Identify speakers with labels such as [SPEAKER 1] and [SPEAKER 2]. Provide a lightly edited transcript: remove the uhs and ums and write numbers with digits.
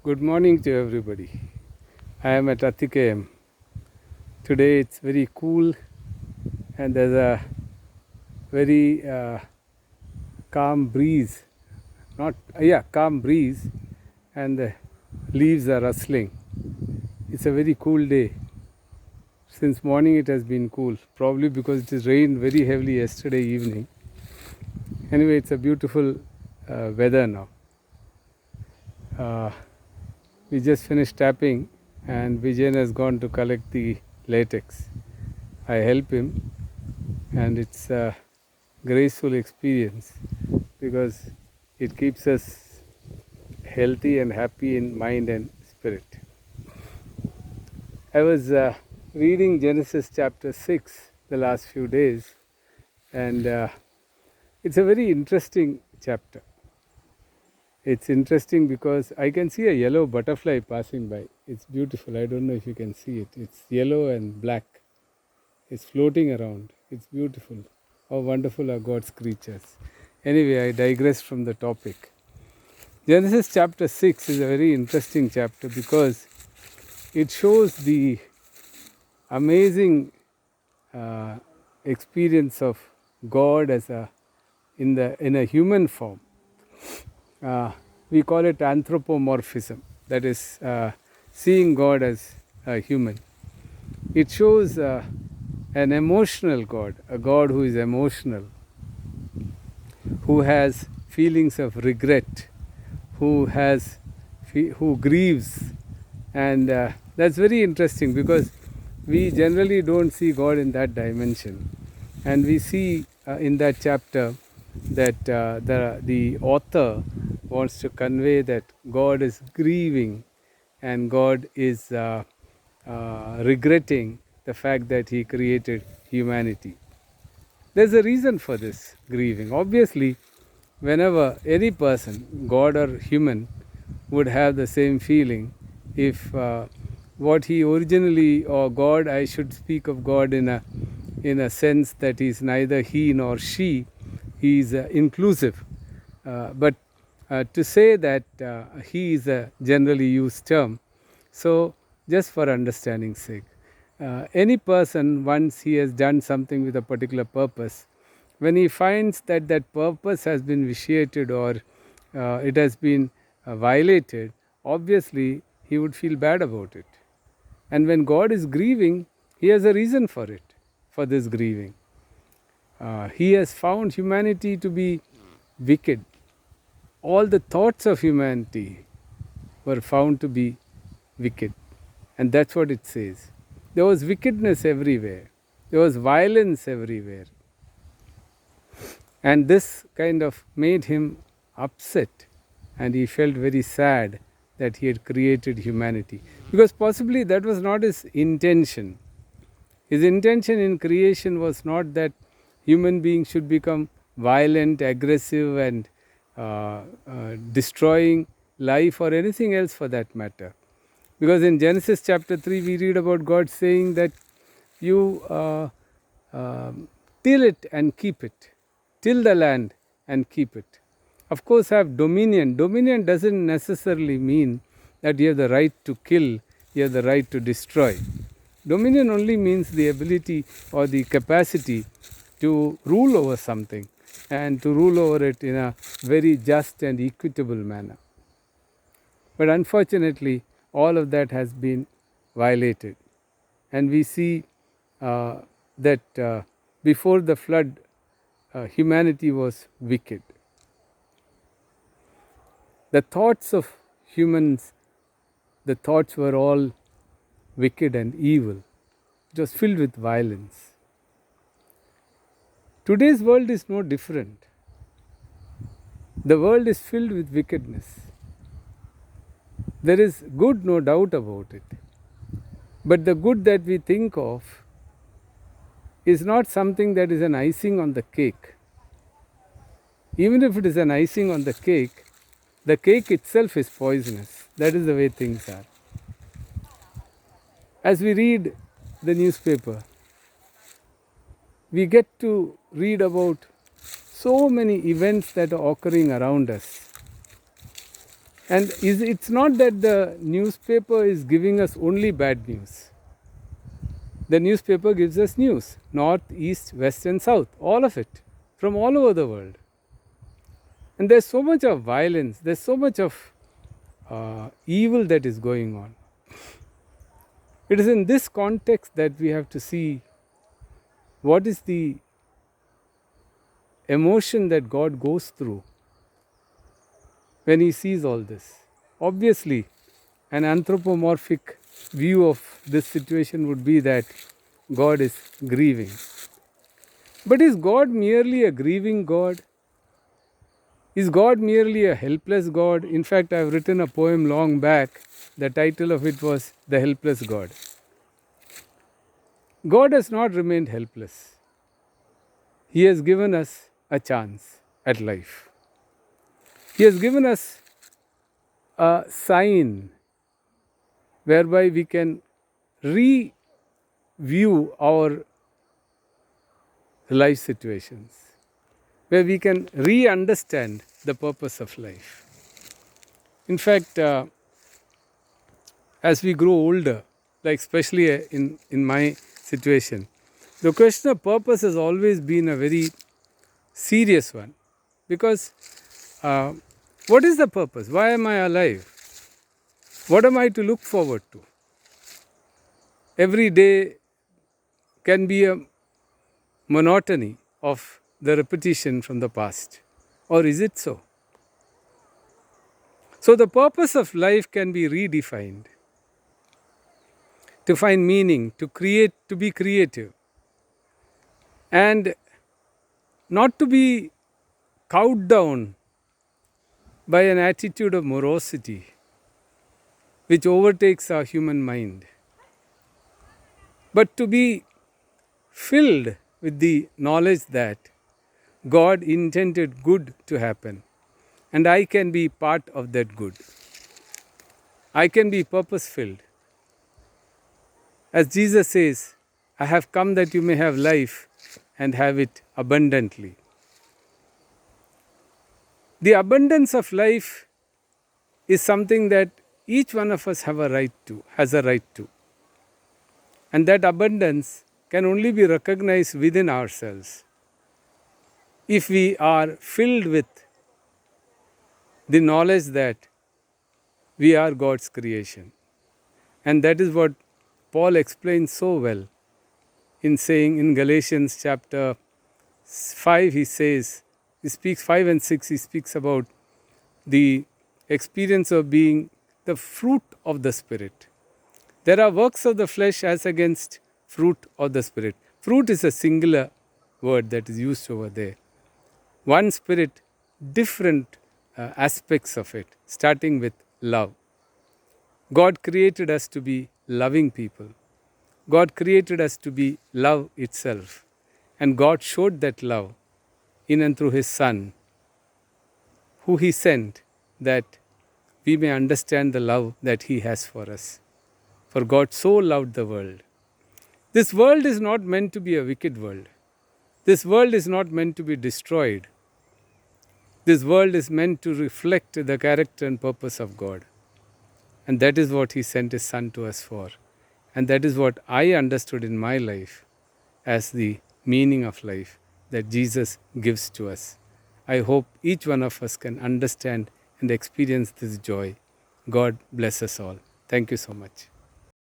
[SPEAKER 1] Good morning to everybody. I am at Atikayam. Today it's very cool and there's a very calm breeze. Calm breeze, and the leaves are rustling. It's a very cool day. Since morning it has been cool, probably because it has rained very heavily yesterday evening. Anyway, it's a beautiful weather now. We just finished tapping and Vijayan has gone to collect the latex. I help him, and it's a graceful experience because it keeps us healthy and happy in mind and spirit. I was reading Genesis chapter 6 the last few days, and it's a very interesting chapter. It's interesting because I can see a yellow butterfly passing by. It's beautiful. I don't know if you can see it. It's yellow and black. It's floating around. It's beautiful. How wonderful are God's creatures. Anyway, I digress from the topic. Genesis chapter 6 is a very interesting chapter because it shows the amazing experience of God as in a human form. We call it anthropomorphism, that is, seeing God as a human. It shows an emotional God, a God who is emotional, who has feelings of regret, who grieves, and that's very interesting because we generally don't see God in that dimension, and we see in that chapter that the author wants to convey that God is grieving and God is regretting the fact that He created humanity. There's a reason for this grieving. Obviously, whenever any person, God or human, would have the same feeling if what he originally, or God, I should speak of God in a sense that He is neither he nor she, He is inclusive. But to say that He is a generally used term. So just for understanding's sake, any person, once he has done something with a particular purpose, when he finds that that purpose has been vitiated or it has been violated, obviously he would feel bad about it. And when God is grieving, He has a reason for it, for this grieving. He has found humanity to be wicked. All the thoughts of humanity were found to be wicked. And that's what it says. There was wickedness everywhere. There was violence everywhere. And this kind of made him upset, and he felt very sad that he had created humanity. Because possibly that was not his intention. His intention in creation was not that human beings should become violent, aggressive, and destroying life or anything else for that matter. Because in Genesis chapter 3, we read about God saying that you till it and keep it. Till the land and keep it. Of course, have dominion. Dominion doesn't necessarily mean that you have the right to kill, you have the right to destroy. Dominion only means the ability or the capacity to rule over something and to rule over it in a very just and equitable manner. But unfortunately, all of that has been violated. And we see that before the flood, humanity was wicked. The thoughts of humans, the thoughts were all wicked and evil. It was filled with violence. Today's world is no different. The world is filled with wickedness. There is good, no doubt about it. But the good that we think of is not something that is an icing on the cake. Even if it is an icing on the cake itself is poisonous. That is the way things are. As we read the newspaper, we get to read about so many events that are occurring around us. And it's not that the newspaper is giving us only bad news. The newspaper gives us news, north, east, west, and south, all of it, from all over the world. And there's so much of violence, there's so much of evil that is going on. It is in this context that we have to see what is the emotion that God goes through when He sees all this. Obviously, an anthropomorphic view of this situation would be that God is grieving. But is God merely a grieving God? Is God merely a helpless God? In fact, I have written a poem long back. The title of it was The Helpless God. God has not remained helpless. He has given us a chance at life. He has given us a sign whereby we can review our life situations, where we can re-understand the purpose of life. In fact, as we grow older, like especially in my situation, the question of purpose has always been a very serious one. Because what is the purpose? Why am I alive? What am I to look forward to? Every day can be a monotony of the repetition from the past. Or is it so? So the purpose of life can be redefined. To find meaning, to create, to be creative. And not to be cowed down by an attitude of morosity which overtakes our human mind, but to be filled with the knowledge that God intended good to happen, and I can be part of that good. I can be purpose filled. As Jesus says, I have come that you may have life and have it abundantly. The abundance of life is something that each one of us has a right to. And that abundance can only be recognized within ourselves if we are filled with the knowledge that we are God's creation. And that is what Paul explains so well in saying in Galatians chapter 5, he speaks 5 and 6, he speaks about the experience of being the fruit of the Spirit. There are works of the flesh as against fruit of the Spirit. Fruit is a singular word that is used over there. One Spirit, different aspects of it, starting with love. God created us to be loving people. God created us to be love itself. And God showed that love in and through His Son, who He sent, that we may understand the love that He has for us. For God so loved the world. This world is not meant to be a wicked world. This world is not meant to be destroyed. This world is meant to reflect the character and purpose of God. And that is what He sent His Son to us for. And that is what I understood in my life as the meaning of life that Jesus gives to us. I hope each one of us can understand and experience this joy. God bless us all. Thank you so much.